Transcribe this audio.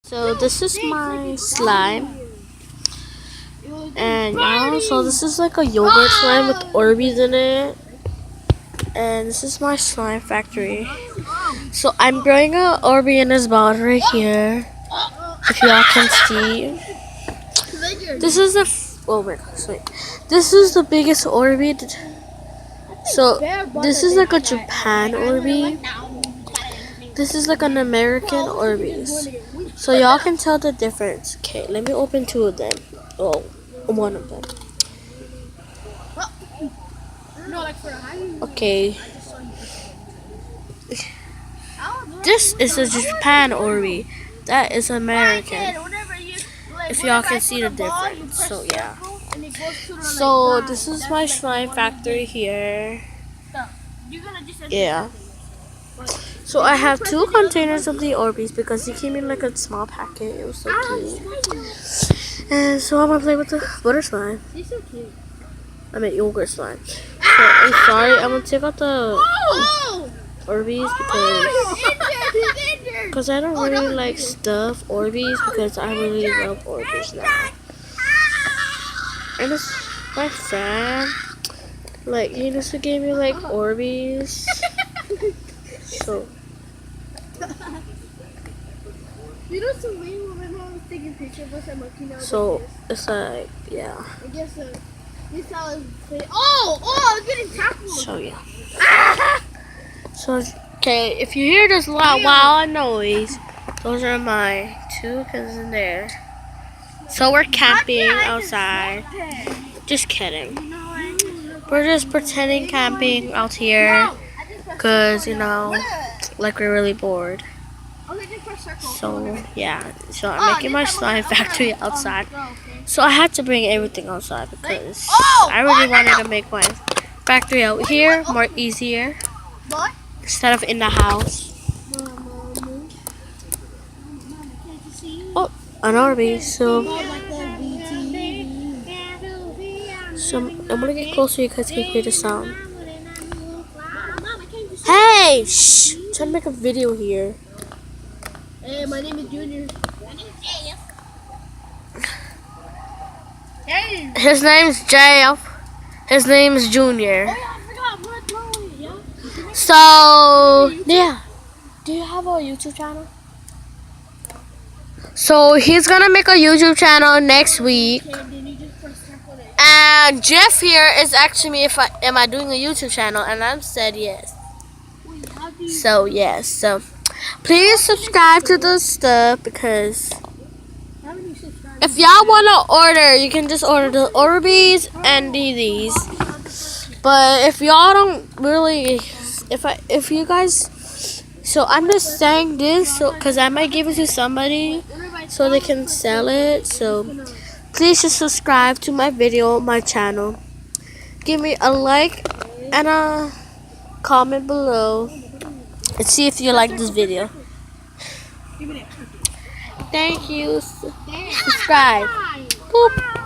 So this is my slime, and yeah, so this is like a yogurt slime with Orbeez in it, and this is my slime factory. So I'm growing a Orbeez in his bottle right here, if y'all can see. This is oh my gosh, wait. This is the biggest Orbeez. So this is like a Japan Orbeez. This is like an American Orbeez. So y'all can tell the difference. Okay, let me open two of them. Oh, one of them. Okay. This is a Japan Orbeez. That is American. If y'all can see the difference. So yeah. So this is my slime factory here. Yeah. So I have two containers of the Orbeez because he came in like a small packet. It was so cute. And so I'm gonna play with the butter slime. I mean yogurt slime. So I'm sorry, I'm gonna take out the Orbeez because I don't really like stuff Orbeez because I really love Orbeez now. And it's my friend. Like he just gave me like Orbeez. So you know, so when my mom was taking pictures of us at Monkey now. So it's like, yeah. I guess this is I'm getting tackled. So yeah. So okay, if you hear this loud noise, those are my two kids in there. So we're camping outside. Just kidding. We're just pretending camping out here, cause you know, like we're really bored. So yeah, so I'm making my slime factory outside. So I had to bring everything outside because I really wanted to make my factory out here more easier instead of in the house. Oh, an Orbeez. So I'm gonna get closer so you guys can hear the sound. Hey, shh! I'm trying to make a video here. Hey, my name is Junior. My name is JF. Hey. His name's JF. His name's Junior. Oh yeah, I forgot. Yeah. So yeah, do you have a YouTube channel? So he's gonna make a YouTube channel next week. And Jeff here is asking me if am I doing a YouTube channel, and I said yes. So yes, so please subscribe to the stuff because if y'all wanna order, you can just order the Orbeez and these. But if y'all don't really, if you guys, so I'm just saying this so because I might give it to somebody so they can sell it. So please just subscribe to my video, my channel. Give me a like and a comment below. And see if you like this video. Thank you. Subscribe. Boop.